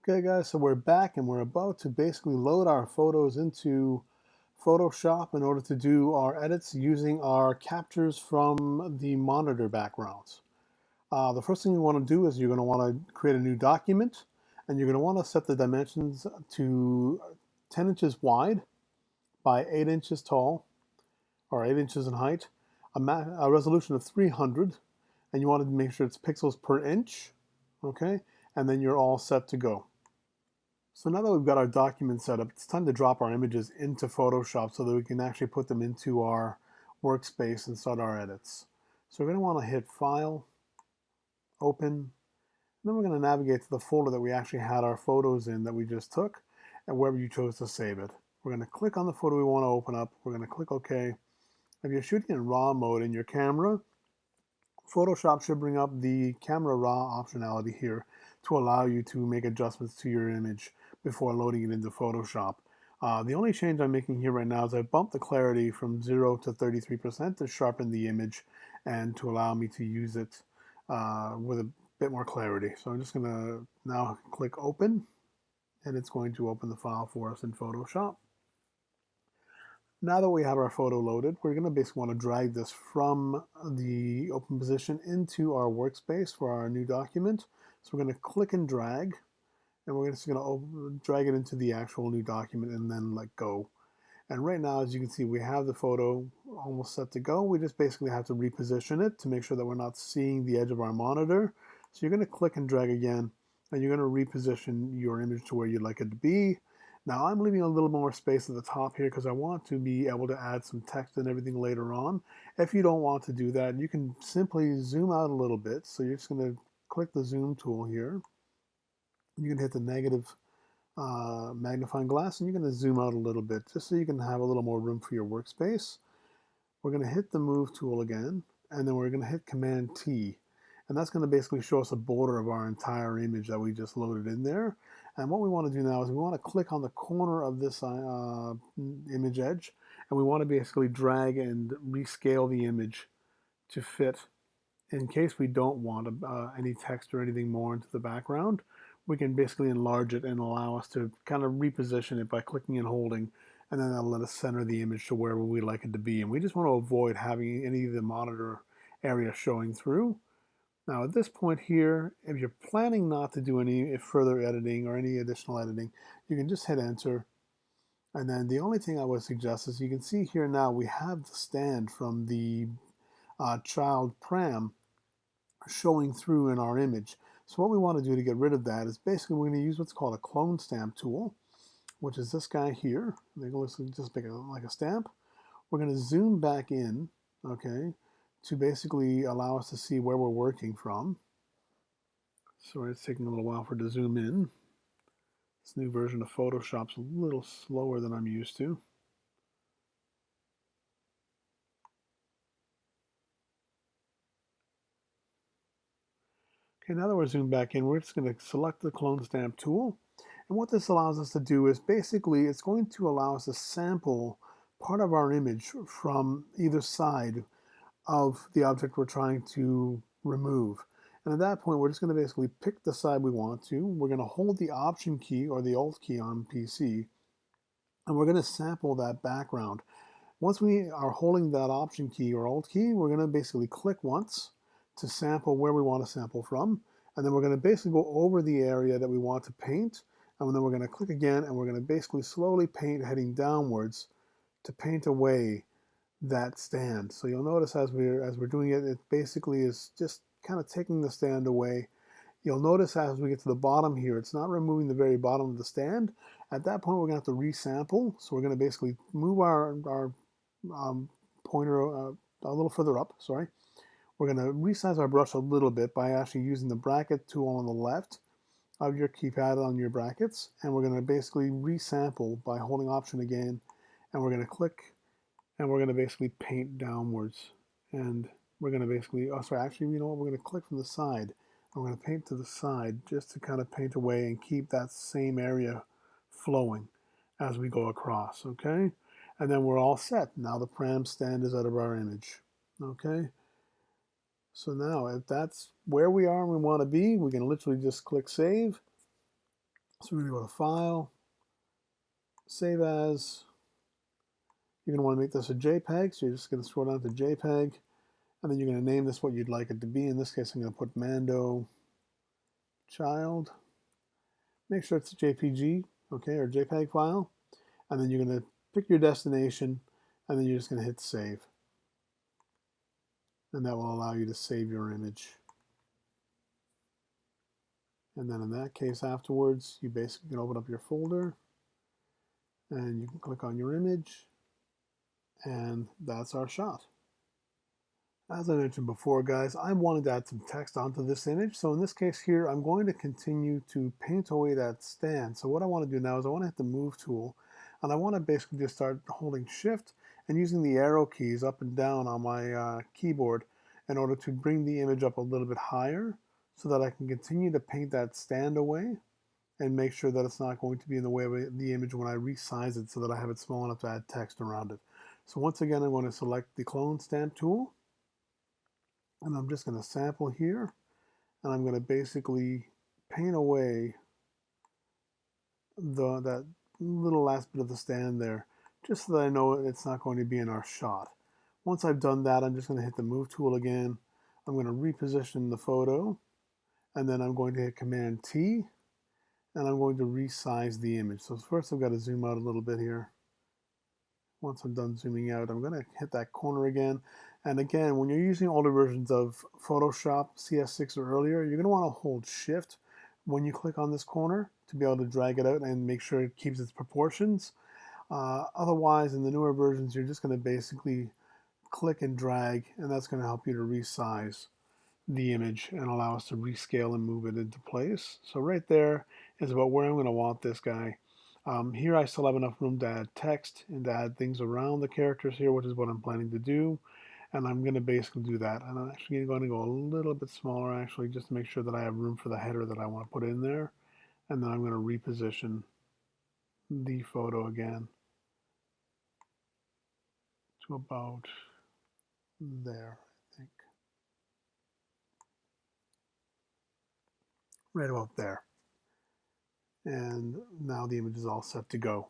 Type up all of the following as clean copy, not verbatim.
Okay guys, so we're back and we're about to basically load our photos into Photoshop in order to do our edits using our captures from the monitor backgrounds. The first thing you want to do is you're going to want to create a new document, and you're going to want to set the dimensions to 10 inches wide by 8 inches tall, or 8 inches in height, a resolution of 300, and you want to make sure it's pixels per inch, okay? And then you're all set to go. So now that we've got our document set up, it's time to drop our images into Photoshop so that we can actually put them into our workspace and start our edits. So we're going to want to hit File, Open, and then we're going to navigate to the folder that we actually had our photos in that we just took, and wherever you chose to save it. We're going to click on the photo we want to open up. We're going to click OK. If you're shooting in RAW mode in your camera, Photoshop should bring up the camera raw optionality here to allow you to make adjustments to your image before loading it into Photoshop. The only change I'm making here right now is I've bumped the clarity from 0 to 33% to sharpen the image and to allow me to use it with a bit more clarity. So I'm just going to now click open, and it's going to open the file for us in Photoshop. Now that we have our photo loaded, we're going to basically want to drag this from the open position into our workspace for our new document. So we're going to click and drag, and we're just going to drag it into the actual new document and then let go. And right now, as you can see, we have the photo almost set to go. We just basically have to reposition it to make sure that we're not seeing the edge of our monitor. So you're going to click and drag again, and you're going to reposition your image to where you'd like it to be. Now I'm leaving a little more space at the top here because I want to be able to add some text and everything later on. If you don't want to do that, you can simply zoom out a little bit. So you're just going to click the zoom tool here. You can hit the negative magnifying glass, and you're going to zoom out a little bit just so you can have a little more room for your workspace. We're going to hit the move tool again, and then we're going to hit Command T. And that's going to basically show us a border of our entire image that we just loaded in there. And what we want to do now is we want to click on the corner of this image edge, and we want to basically drag and rescale the image to fit. In case we don't want any text or anything more into the background, we can basically enlarge it and allow us to kind of reposition it by clicking and holding, and then that'll let us center the image to wherever we'd like it to be. And we just want to avoid having any of the monitor area showing through. Now at this point here, if you're planning not to do any further editing or any additional editing, you can just hit enter. And then the only thing I would suggest is you can see here now we have the stand from the child pram showing through in our image. So what we want to do to get rid of that is basically we're going to use what's called a clone stamp tool, which is this guy here. Just make it like a stamp. We're going to zoom back in, okay, to basically allow us to see where we're working from. Sorry, it's taking a little while for it to zoom in. This new version of Photoshop's a little slower than I'm used to. Okay, now that we're zoomed back in, we're just going to select the clone stamp tool. And what this allows us to do is basically it's going to allow us to sample part of our image from either side of the object we're trying to remove. And at that point, we're just going to basically pick the side we want to. We're going to hold the Option key or the Alt key on PC, and we're going to sample that background. Once we are holding that Option key or Alt key, we're going to basically click once to sample where we want to sample from, and then we're going to basically go over the area that we want to paint, and then we're going to click again, and we're going to basically slowly paint heading downwards to paint away that stand. So you'll notice as we're doing it, it basically is just kind of taking the stand away. You'll notice as we get to the bottom here, it's not removing the very bottom of the stand. At that point, we're going to have to resample. So we're going to basically move our pointer a little further up, sorry. We're going to resize our brush a little bit by actually using the bracket tool on the left of your keypad on your brackets. And we're going to basically resample by holding Option again. And we're going to click, and we're going to basically paint downwards. And we're going to basically, oh sorry, actually, you know what, we're going to click from the side. And we're going to paint to the side just to kind of paint away and keep that same area flowing as we go across, okay? And then we're all set. Now the pram stand is out of our image, okay? So now if that's where we are and we want to be, we can literally just click save. So we're going to go to File, Save As. You're going to want to make this a JPEG, so you're just going to scroll down to JPEG, and then you're going to name this what you'd like it to be. In this case, I'm going to put Mando Child. Make sure it's a JPG, okay, or JPEG file, and then you're going to pick your destination, and then you're just going to hit Save. And that will allow you to save your image. And then in that case afterwards, you basically can open up your folder, and you can click on your image, and that's our shot. As I mentioned before, guys, I wanted to add some text onto this image. So in this case here, I'm going to continue to paint away that stand. So what I want to do now is I want to hit the Move tool, and I want to basically just start holding Shift and using the arrow keys up and down on my keyboard in order to bring the image up a little bit higher so that I can continue to paint that stand away and make sure that it's not going to be in the way of the image when I resize it so that I have it small enough to add text around it. So once again, I'm going to select the Clone Stamp tool, and I'm just going to sample here, and I'm going to basically paint away that little last bit of the stand there, just so that I know it's not going to be in our shot. Once I've done that, I'm just going to hit the Move tool again. I'm going to reposition the photo, and then I'm going to hit Command T, and I'm going to resize the image. So first I've got to zoom out a little bit here. Once I'm done zooming out, I'm going to hit that corner again. And again, when you're using older versions of Photoshop, CS6 or earlier, you're going to want to hold Shift when you click on this corner to be able to drag it out and make sure it keeps its proportions. Otherwise, in the newer versions, you're just going to basically click and drag, and that's going to help you to resize the image and allow us to rescale and move it into place. So right there is about where I'm going to want this guy. Here I still have enough room to add text and to add things around the characters here, which is what I'm planning to do. And I'm going to basically do that. And I'm actually going to go a little bit smaller, actually, just to make sure that I have room for the header that I want to put in there. And then I'm going to reposition the photo again to about there, I think. Right about there. And now the image is all set to go.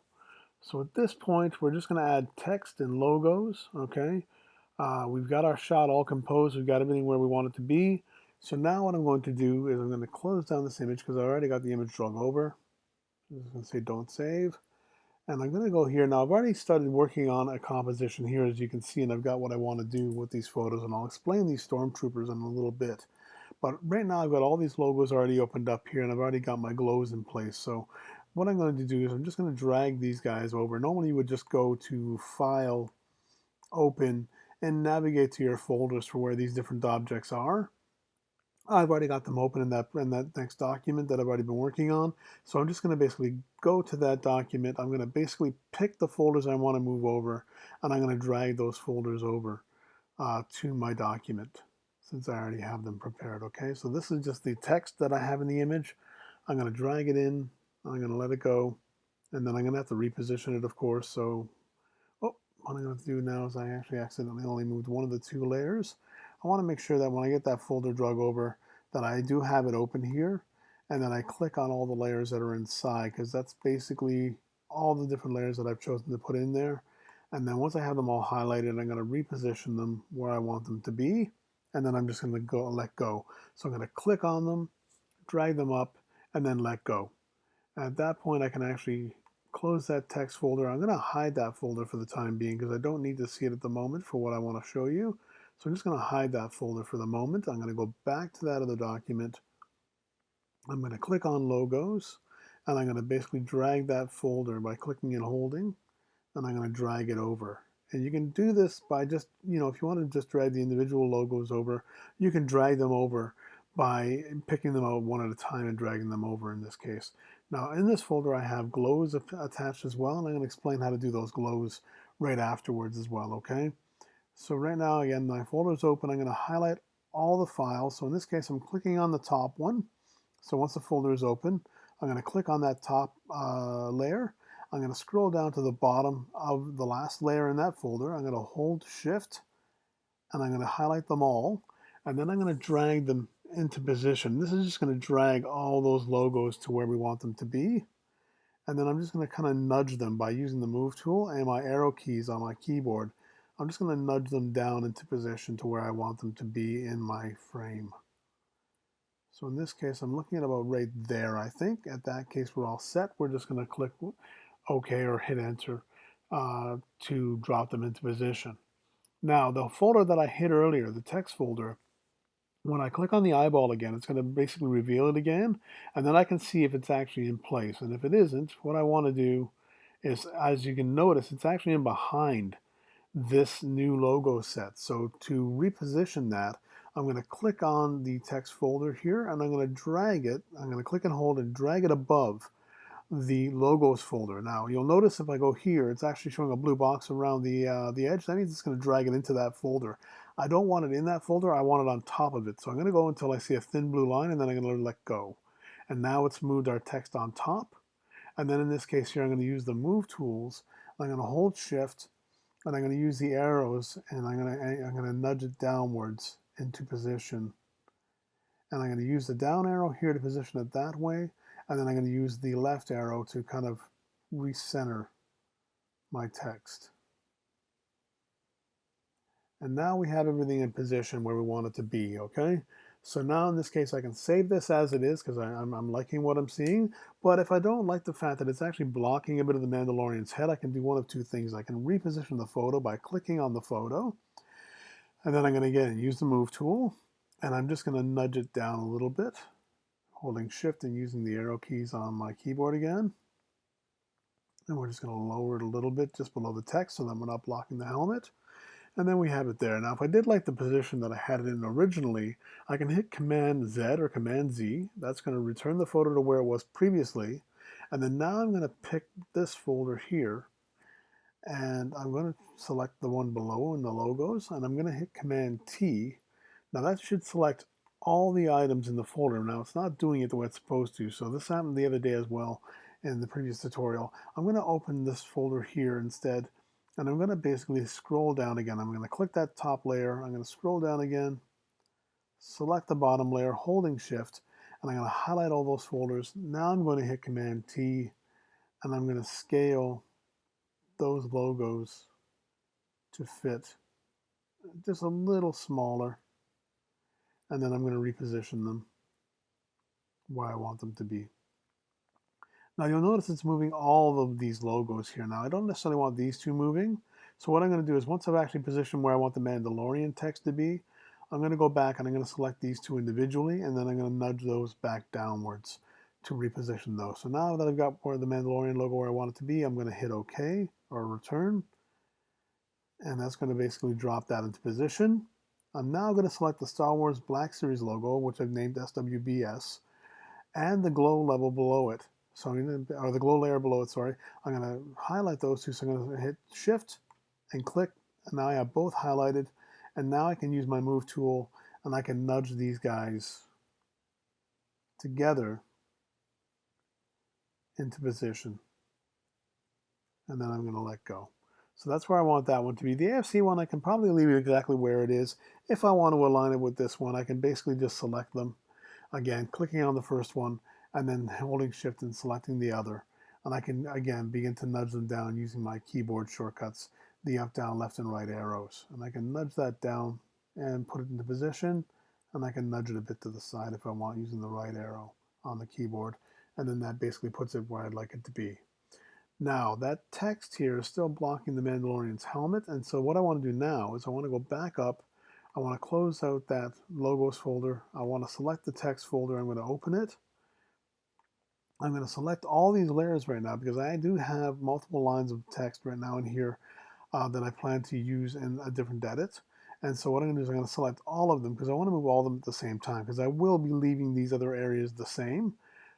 So at this point, we're just going to add text and logos, okay? We've got our shot all composed. We've got everything where we want it to be. So now what I'm going to do is I'm going to close down this image because I already got the image drug over. I'm just going to say don't save. And I'm going to go here. Now I've already started working on a composition here, as you can see, and I've got what I want to do with these photos, and I'll explain these stormtroopers in a little bit. But right now I've got all these logos already opened up here, and I've already got my glows in place. So what I'm going to do is I'm just going to drag these guys over. Normally you would just go to File, Open, and navigate to your folders for where these different objects are. I've already got them open in that next document that I've already been working on. So I'm just going to basically go to that document. I'm going to basically pick the folders I want to move over, and I'm going to drag those folders over to my document since I already have them prepared. Okay, so this is just the text that I have in the image. I'm going to drag it in. I'm going to let it go, and then I'm going to have to reposition it, of course. So what I'm going to do now is I actually accidentally only moved one of the two layers. I want to make sure that when I get that folder drug over, that I do have it open here, and then I click on all the layers that are inside, because that's basically all the different layers that I've chosen to put in there. And then once I have them all highlighted, I'm going to reposition them where I want them to be, and then I'm just going to let go. So I'm going to click on them, drag them up, and then let go. At that point, I can actually close that text folder. I'm going to hide that folder for the time being because I don't need to see it at the moment for what I want to show you. So I'm just going to hide that folder for the moment. I'm going to go back to that other document. I'm going to click on logos, and I'm going to basically drag that folder by clicking and holding, and I'm going to drag it over. And you can do this by just, if you want to just drag the individual logos over, you can drag them over by picking them out one at a time and dragging them over in this case. Now in this folder I have glows attached as well, and I'm going to explain how to do those glows right afterwards as well, okay? So right now, again, my folder is open. I'm going to highlight all the files. So in this case, I'm clicking on the top one. So once the folder is open, I'm going to click on that top layer. I'm going to scroll down to the bottom of the last layer in that folder. I'm going to hold Shift, and I'm going to highlight them all. And then I'm going to drag them into position. This is just going to drag all those logos to where we want them to be. And then I'm just going to kind of nudge them by using the move tool and my arrow keys on my keyboard. I'm just going to nudge them down into position to where I want them to be in my frame. So in this case, I'm looking at about right there, I think. At that case, we're all set. We're just going to click OK or hit Enter to drop them into position. Now, the folder that I hit earlier, the text folder, when I click on the eyeball again, it's going to basically reveal it again, and then I can see if it's actually in place. And if it isn't, what I want to do is, as you can notice, it's actually in behind this new logo set. So to reposition that, I'm going to click on the text folder here, and I'm going to drag it. I'm going to click and hold and drag it above the logos folder. Now you'll notice if I go here, it's actually showing a blue box around the edge. That means it's going to drag it into that folder. I don't want it in that folder. I want it on top of it. So I'm going to go until I see a thin blue line, and then I'm going to let go. And now it's moved our text on top. And then in this case here, I'm going to use the move tools. I'm going to hold shift, and I'm going to use the arrows, and I'm going to nudge it downwards into position. And I'm going to use the down arrow here to position it that way, and then I'm going to use the left arrow to kind of recenter my text. And now we have everything in position where we want it to be, okay? So now in this case, I can save this as it is because I'm liking what I'm seeing. But if I don't like the fact that it's actually blocking a bit of the Mandalorian's head, I can do one of two things. I can reposition the photo by clicking on the photo. And then I'm going to again use the move tool. And I'm just going to nudge it down a little bit, holding shift and using the arrow keys on my keyboard again. And we're just going to lower it a little bit just below the text so that we're not blocking the helmet. And then we have it there. Now, if I did like the position that I had it in originally, I can hit Command Z or Command Z. That's going to return the photo to where it was previously. And then now I'm going to pick this folder here, and I'm going to select the one below in the logos, and I'm going to hit Command T. Now that should select all the items in the folder. Now it's not doing it the way it's supposed to, so this happened the other day as well in the previous tutorial. I'm going to open this folder here instead, and I'm going to basically scroll down again. I'm going to click that top layer, I'm going to scroll down again, select the bottom layer, holding shift, and I'm going to highlight all those folders. Now I'm going to hit Command T, and I'm going to scale those logos to fit just a little smaller, and then I'm going to reposition them where I want them to be. Now you'll notice it's moving all of these logos here. Now I don't necessarily want these two moving, so what I'm going to do is once I've actually positioned where I want the Mandalorian text to be, I'm going to go back and I'm going to select these two individually, and then I'm going to nudge those back downwards to reposition those. So now that I've got where the Mandalorian logo where I want it to be, I'm going to hit OK or return, and that's going to basically drop that into position. I'm now going to select the Star Wars Black Series logo, which I've named SWBS, and the glow level below it. So I'm going to, or the glow layer below it, sorry. I'm going to highlight those two, so I'm going to hit Shift and click, and now I have both highlighted, and now I can use my move tool, and I can nudge these guys together into position, and then I'm going to let go. So that's where I want that one to be. The AFC one, I can probably leave it exactly where it is. If I want to align it with this one, I can basically just select them. Again, clicking on the first one, and then holding shift and selecting the other. And I can, again, begin to nudge them down using my keyboard shortcuts, the up, down, left, and right arrows. And I can nudge that down and put it into position, and I can nudge it a bit to the side if I want using the right arrow on the keyboard. And then that basically puts it where I'd like it to be. Now, that text here is still blocking the Mandalorian's helmet, and so what I want to do now is I want to go back up. I want to close out that logos folder. I want to select the text folder. I'm going to open it. I'm going to select all these layers right now because I do have multiple lines of text right now in here that I plan to use in a different edit. And so what I'm going to do is I'm going to select all of them because I want to move all of them at the same time because I will be leaving these other areas the same.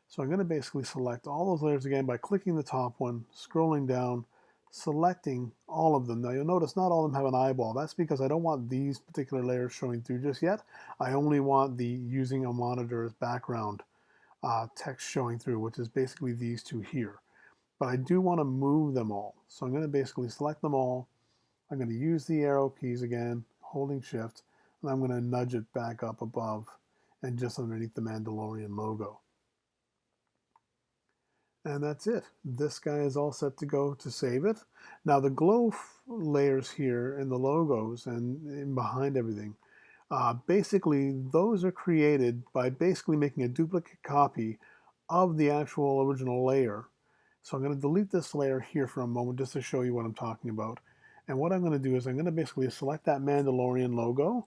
So I'm going to basically select all those layers again by clicking the top one, scrolling down, selecting all of them. Now you'll notice not all of them have an eyeball. That's because I don't want these particular layers showing through just yet. I only want the using a monitor as background text showing through, which is basically these two here. But I do want to move them all. So I'm going to basically select them all. I'm going to use the arrow keys again, holding shift, and I'm going to nudge it back up above and just underneath the Mandalorian logo. And that's it. This guy is all set to go to save it. Now the glow layers here and the logos and behind everything, basically those are created by basically making a duplicate copy of the actual original layer. So I'm going to delete this layer here for a moment just to show you what I'm talking about. And what I'm going to do is I'm going to basically select that Mandalorian logo,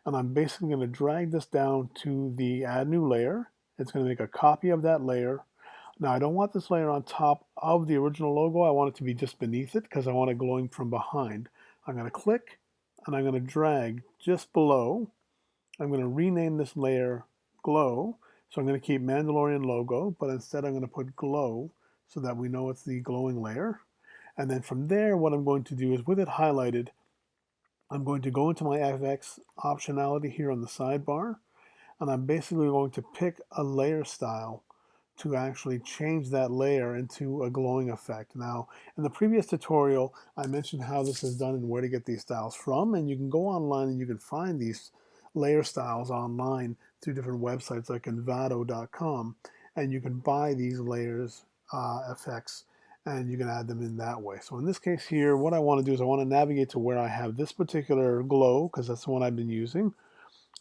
and I'm basically going to drag this down to the add new layer. It's going to make a copy of that layer. Now I don't want this layer on top of the original logo. I want it to be just beneath it because I want it glowing from behind. I'm going to click and I'm going to drag just below. I'm going to rename this layer glow. So I'm going to keep Mandalorian logo, but instead I'm going to put glow so that we know it's the glowing layer. And then from there, what I'm going to do is with it highlighted, I'm going to go into my FX optionality here on the sidebar, and I'm basically going to pick a layer style to actually change that layer into a glowing effect. Now, in the previous tutorial, I mentioned how this is done and where to get these styles from, and you can go online and you can find these layer styles online through different websites like envato.com, and you can buy these layers effects and you can add them in that way. So in this case here, what I want to do is I want to navigate to where I have this particular glow, because that's the one I've been using.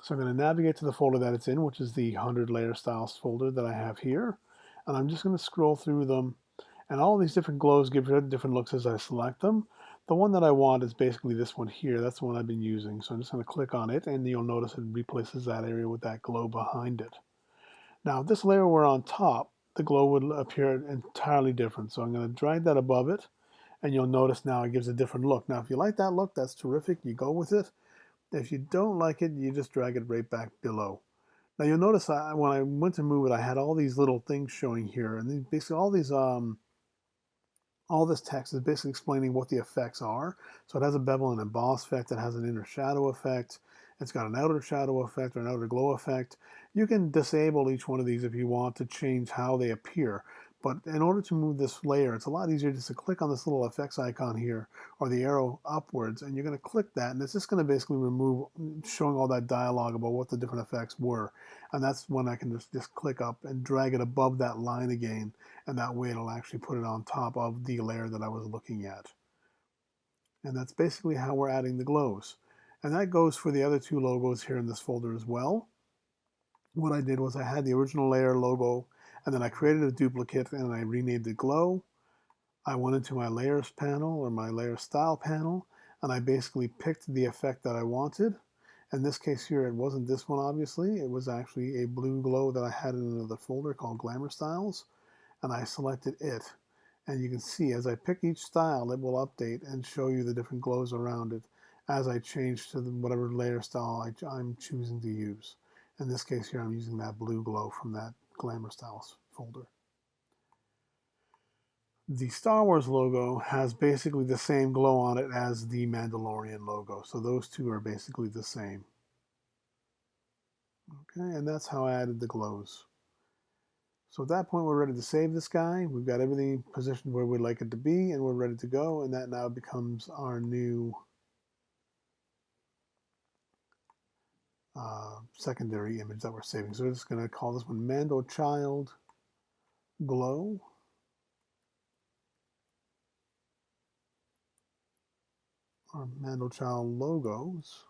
So I'm going to navigate to the folder that it's in, which is the 100 layer styles folder that I have here. And I'm just going to scroll through them. And all these different glows give different looks as I select them. The one that I want is basically this one here. That's the one I've been using. So I'm just going to click on it, and you'll notice it replaces that area with that glow behind it. Now, if this layer were on top, the glow would appear entirely different. So I'm going to drag that above it, and you'll notice now it gives a different look. Now, if you like that look, that's terrific. You go with it. If you don't like it, you just drag it right back below. Now you'll notice when I went to move it, I had all these little things showing here, and basically all this text is basically explaining what the effects are. So it has a bevel and emboss effect, it has an inner shadow effect, it's got an outer shadow effect or an outer glow effect. You can disable each one of these if you want to change how they appear. But in order to move this layer, it's a lot easier just to click on this little effects icon here, or the arrow upwards, and you're going to click that, and it's just going to basically remove, showing all that dialogue about what the different effects were. And that's when I can just click up and drag it above that line again, and that way it'll actually put it on top of the layer that I was looking at. And that's basically how we're adding the glows. And that goes for the other two logos here in this folder as well. What I did was I had the original layer logo, and then I created a duplicate and I renamed it glow. I went into my layers panel or my layer style panel, and I basically picked the effect that I wanted. In this case here, it wasn't this one, obviously. It was actually a blue glow that I had in another folder called Glamour Styles, and I selected it. And you can see as I pick each style, it will update and show you the different glows around it as I change to whatever layer style I'm choosing to use. In this case here, I'm using that blue glow from that Glamour Styles folder. The Star Wars logo has basically the same glow on it as the Mandalorian logo. So those two are basically the same. Okay, and that's how I added the glows. So at that point, we're ready to save this guy. We've got everything positioned where we'd like it to be, and we're ready to go. And that now becomes our new secondary image that we're saving. So we're just going to call this one Mando Child Glow. Or Mando Child Logos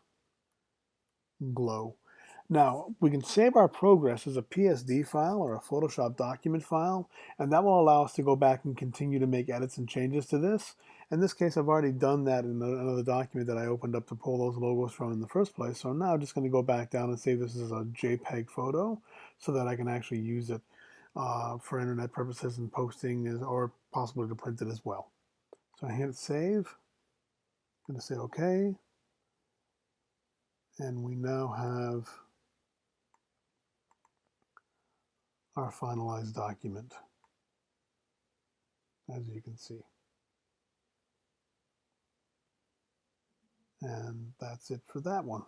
Glow. Now, we can save our progress as a PSD file or a Photoshop document file, and that will allow us to go back and continue to make edits and changes to this. In this case, I've already done that in another document that I opened up to pull those logos from in the first place. So I'm now just going to go back down and save this as a JPEG photo so that I can actually use it for internet purposes and posting or possibly to print it as well. So I hit save. I'm going to say OK. And we now have our finalized document, as you can see. And that's it for that one.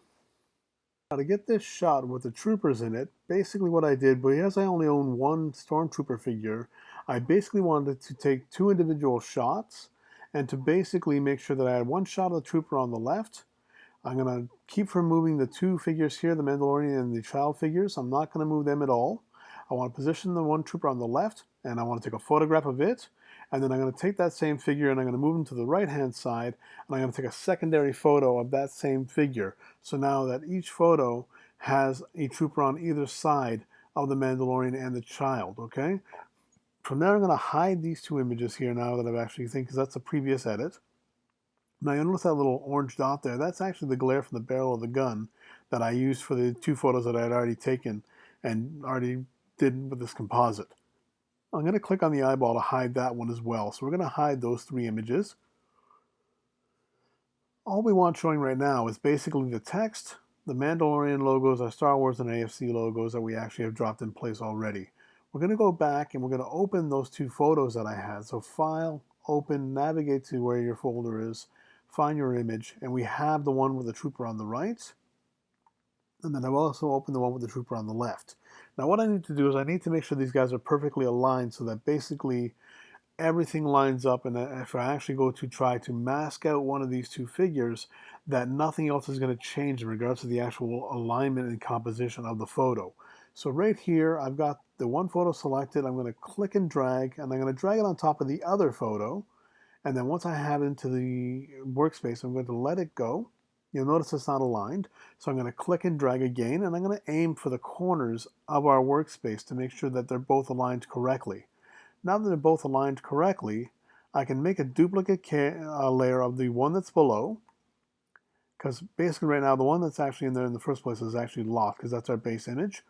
Now to get this shot with the troopers in it, basically what I did, because I only own one stormtrooper figure, I basically wanted to take two individual shots and to basically make sure that I had one shot of the trooper on the left, I'm going to keep removing the two figures here, the Mandalorian and the child figures. I'm not going to move them at all. I want to position the one trooper on the left, and I want to take a photograph of it. And then I'm going to take that same figure and I'm going to move him to the right-hand side, and I'm going to take a secondary photo of that same figure. So now that each photo has a trooper on either side of the Mandalorian and the child, okay? From there, I'm going to hide these two images here now that I've actually think, because that's a previous edit. Now you'll notice that little orange dot there, that's actually the glare from the barrel of the gun that I used for the two photos that I had already taken and already did with this composite. I'm going to click on the eyeball to hide that one as well. So we're going to hide those three images. All we want showing right now is basically the text, the Mandalorian logos, our Star Wars and AFC logos that we actually have dropped in place already. We're going to go back and we're going to open those two photos that I had. So File, Open, navigate to where your folder is, find your image, and we have the one with the trooper on the right. And then I've also opened the one with the trooper on the left. Now what I need to do is I need to make sure these guys are perfectly aligned so that basically everything lines up, and if I actually go to try to mask out one of these two figures, that nothing else is going to change in regards to the actual alignment and composition of the photo. So right here, I've got the one photo selected. I'm going to click and drag, and I'm going to drag it on top of the other photo. And then once I have it into the workspace, I'm going to let it go. You'll notice it's not aligned. So I'm going to click and drag again, and I'm going to aim for the corners of our workspace to make sure that they're both aligned correctly. Now that they're both aligned correctly, I can make a duplicate layer of the one that's below, because basically right now the one that's actually in there in the first place is actually locked because that's our base image.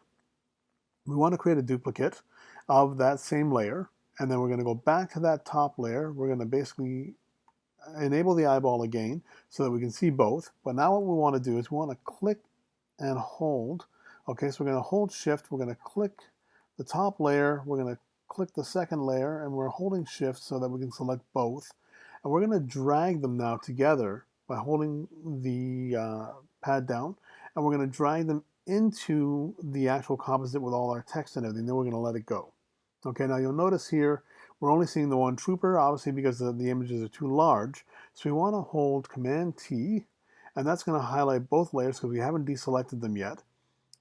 We want to create a duplicate of that same layer, and then we're going to go back to that top layer. We're going to basically enable the eyeball again so that we can see both. But now what we want to do is we want to click and hold. Okay, so we're going to hold shift, we're going to click the top layer, we're going to click the second layer, and we're holding shift so that we can select both. And we're going to drag them now together by holding the pad down, and we're going to drag them into the actual composite with all our text and everything. Then we're going to let it go. Okay, now you'll notice here we're only seeing the one trooper, obviously because the images are too large. So we want to hold Command T, and that's going to highlight both layers because we haven't deselected them yet.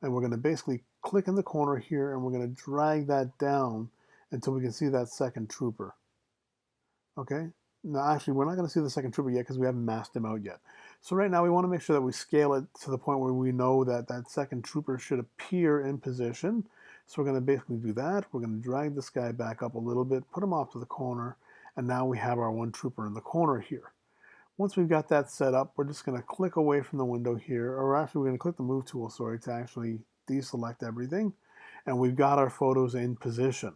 And we're going to basically click in the corner here, and we're going to drag that down until we can see that second trooper. Okay? Now, actually, we're not going to see the second trooper yet because we haven't masked him out yet. So right now, we want to make sure that we scale it to the point where we know that that second trooper should appear in position. So we're going to basically do that. We're going to drag this guy back up a little bit, put him off to the corner, and now we have our one trooper in the corner here. Once we've got that set up, we're just going to click away from the window here, or actually we're going to click the move tool, sorry, to actually deselect everything. And we've got our photos in position.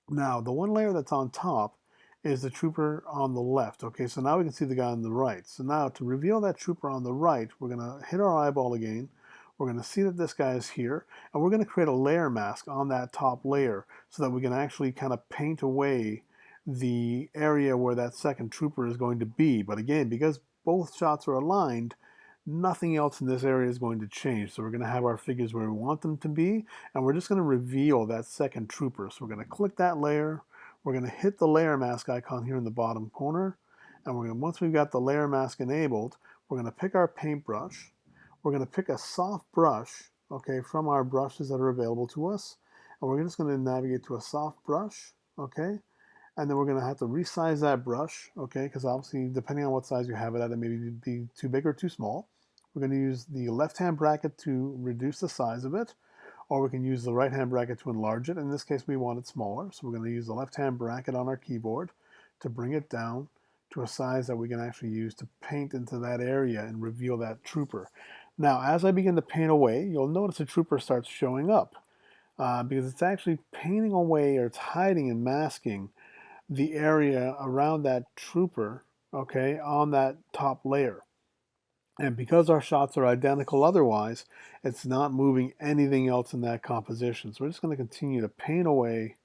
Now, the one layer that's on top is the trooper on the left. Okay, so now we can see the guy on the right. So now to reveal that trooper on the right, we're going to hit our eyeball again. We're going to see that this guy is here, and we're going to create a layer mask on that top layer so that we can actually kind of paint away the area where that second trooper is going to be. But again, because both shots are aligned, nothing else in this area is going to change. So we're going to have our figures where we want them to be, and we're just going to reveal that second trooper. So we're going to click that layer. We're going to hit the layer mask icon here in the bottom corner, and we're going to, once we've got the layer mask enabled, we're going to pick our paintbrush. We're going to pick a soft brush, okay, from our brushes that are available to us, and we're just going to navigate to a soft brush, okay, and then we're going to have to resize that brush, okay, because obviously depending on what size you have it at, it may be too big or too small. We're going to use the left-hand bracket to reduce the size of it, or we can use the right-hand bracket to enlarge it. In this case, we want it smaller, so we're going to use the left-hand bracket on our keyboard to bring it down to a size that we can actually use to paint into that area and reveal that trooper. Now, as I begin to paint away, you'll notice the trooper starts showing up because it's actually painting away, or it's hiding and masking the area around that trooper, okay, on that top layer. And because our shots are identical otherwise, it's not moving anything else in that composition. So we're just going to continue to paint away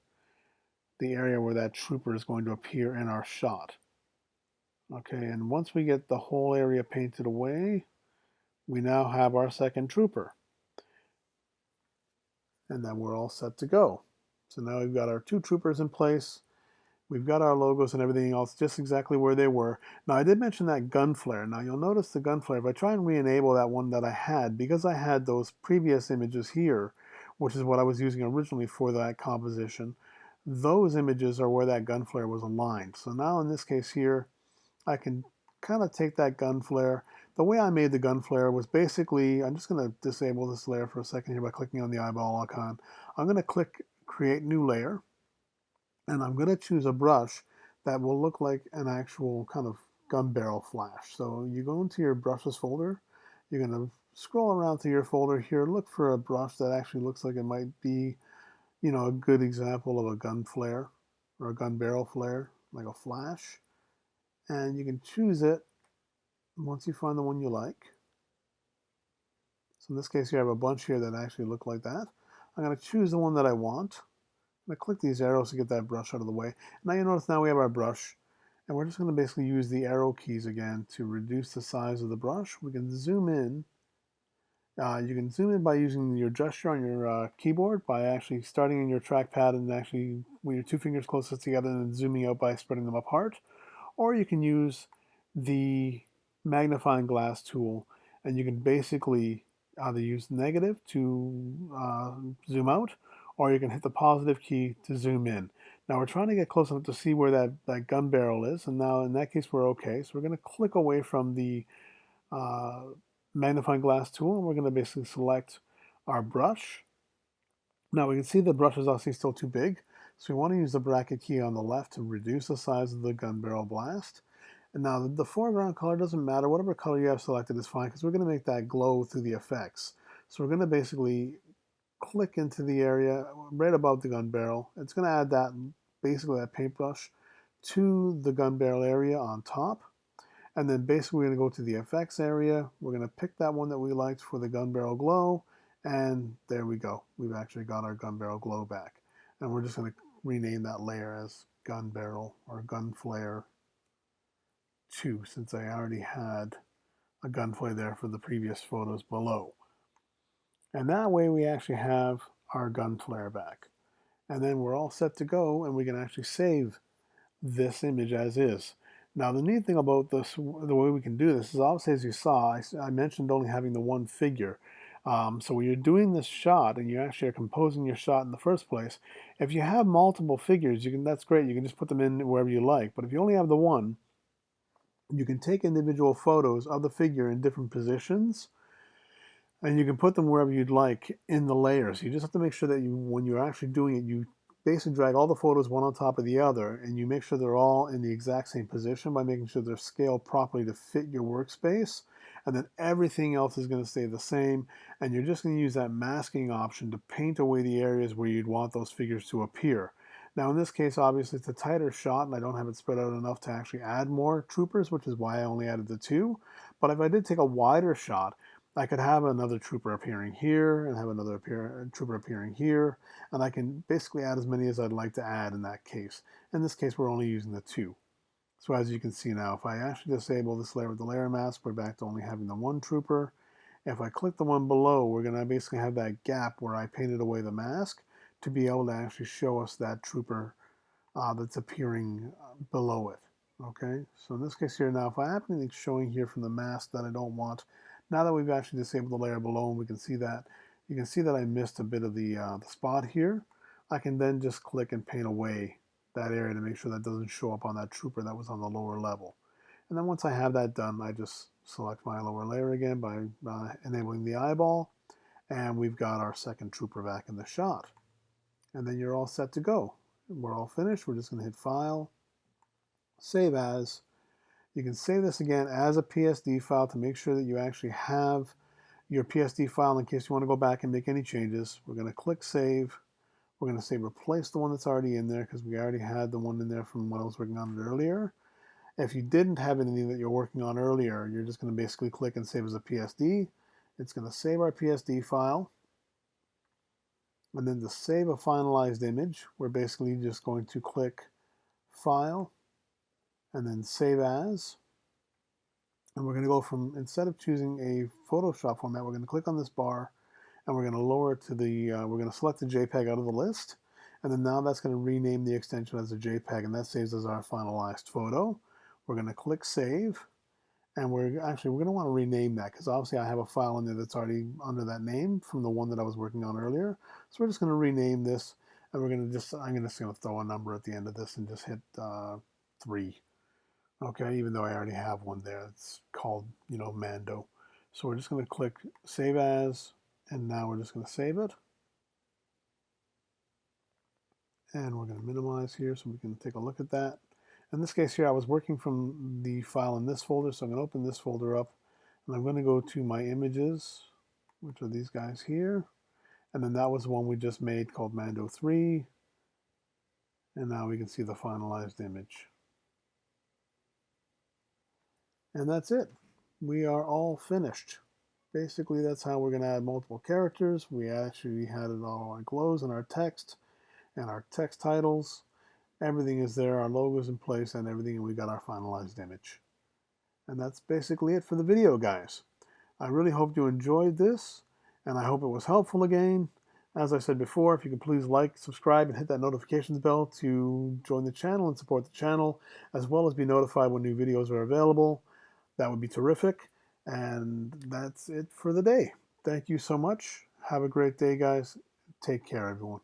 the area where that trooper is going to appear in our shot. Okay, and once we get the whole area painted away, we now have our second trooper. And then we're all set to go. So now we've got our two troopers in place. We've got our logos and everything else just exactly where they were. Now I did mention that gun flare. Now you'll notice the gun flare, if I try and re-enable that one that I had, because I had those previous images here, which is what I was using originally for that composition, those images are where that gun flare was aligned. So now in this case here, I can kind of take that gun flare. The way I made the gun flare was basically, I'm just going to disable this layer for a second here by clicking on the eyeball icon. I'm going to click create new layer, and I'm going to choose a brush that will look like an actual kind of gun barrel flash. So you go into your brushes folder, you're going to scroll around through your folder here, look for a brush that actually looks like it might be, you know, a good example of a gun flare or a gun barrel flare, like a flash. And you can choose it once you find the one you like. So in this case, you have a bunch here that actually look like that. I'm going to choose the one that I want. I'm going to click these arrows to get that brush out of the way. Now you notice now we have our brush, and we're just going to basically use the arrow keys again to reduce the size of the brush. We can zoom in. You can zoom in by using your gesture on your keyboard, by actually starting in your trackpad and actually with your two fingers closest together and then zooming out by spreading them apart. Or you can use the magnifying glass tool, and you can basically either use negative to zoom out, or you can hit the positive key to zoom in. Now we're trying to get close enough to see where that gun barrel is, and now in that case we're okay. So we're going to click away from the uh, magnifying glass tool, and we're going to basically select our brush. Now we can see the brush is obviously still too big, so we want to use the bracket key on the left to reduce the size of the gun barrel blast. And now the foreground color doesn't matter, whatever color you have selected is fine, because we're going to make that glow through the effects. So we're going to basically click into the area right above the gun barrel. It's going to add that, basically that paintbrush to the gun barrel area on top. And then basically we're going to go to the effects area. We're going to pick that one that we liked for the gun barrel glow. And there we go. We've actually got our gun barrel glow back. And we're just going to rename that layer as gun barrel or gun flare 2, since I already had a gun flare there for the previous photos below. And that way we actually have our gun flare back. And then we're all set to go, and we can actually save this image as is. Now the neat thing about this, the way we can do this is obviously, as you saw, I mentioned only having the one figure. So when you're doing this shot and you actually are composing your shot in the first place, if you have multiple figures, that's great. You can just put them in wherever you like. But if you only have the one, you can take individual photos of the figure in different positions, and you can put them wherever you'd like in the layers. You just have to make sure that when you're actually doing it, you basically drag all the photos one on top of the other, and you make sure they're all in the exact same position by making sure they're scaled properly to fit your workspace. And then everything else is going to stay the same, and you're just going to use that masking option to paint away the areas where you'd want those figures to appear. Now in this case, obviously it's a tighter shot, and I don't have it spread out enough to actually add more troopers, which is why I only added the 2. But if I did take a wider shot, I could have another trooper appearing here and have another trooper appearing here, and I can basically add as many as I'd like to add in that case. In this case, we're only using the 2. So as you can see now, if I actually disable this layer with the layer mask, we're back to only having the 1 trooper. If I click the one below, we're going to basically have that gap where I painted away the mask to be able to actually show us that trooper that's appearing below it. Okay, so in this case here now, if I have anything showing here from the mask that I don't want, now that we've actually disabled the layer below and we can see that, you can see that I missed a bit of the spot here. I can then just click and paint away that area to make sure that doesn't show up on that trooper that was on the lower level. And then once I have that done, I just select my lower layer again by enabling the eyeball, and we've got our second trooper back in the shot. And then you're all set to go. We're all finished. We're just going to hit File, Save As. You can save this again as a PSD file to make sure that you actually have your PSD file in case you want to go back and make any changes. We're going to click Save. We're going to say replace the one that's already in there because we already had the one in there from when I was working on it earlier. If you didn't have anything that you're working on earlier, you're just going to basically click and save as a PSD. It's going to save our PSD file. And then to save a finalized image, we're basically just going to click File and then Save As. And we're going to go from, instead of choosing a Photoshop format, we're going to click on this bar and we're going to lower it to the, we're going to select the JPEG out of the list. And then now that's going to rename the extension as a JPEG, and that saves as our finalized photo. We're going to click Save, and we're going to want to rename that because obviously I have a file in there that's already under that name from the one that I was working on earlier. So we're just going to rename this, and I'm just going to throw a number at the end of this and just hit 3. Okay, even though I already have one there. It's called, Mando. So we're just going to click Save As, and now we're just going to save it. And we're going to minimize here so we can take a look at that. In this case here, I was working from the file in this folder, so I'm going to open this folder up, and I'm going to go to my images, which are these guys here. And then that was the one we just made called Mando 3. And now we can see the finalized image. And that's it. We are all finished. Basically, that's how we're going to add multiple characters. We actually had it all our glows and our text and our text titles. Everything is there, our logo's in place and everything, and we got our finalized image. And that's basically it for the video, guys. I really hope you enjoyed this, and I hope it was helpful again. As I said before, if you could please like, subscribe, and hit that notifications bell to join the channel and support the channel, as well as be notified when new videos are available. That would be terrific. And that's it for the day. Thank you so much. Have a great day, guys. Take care, everyone.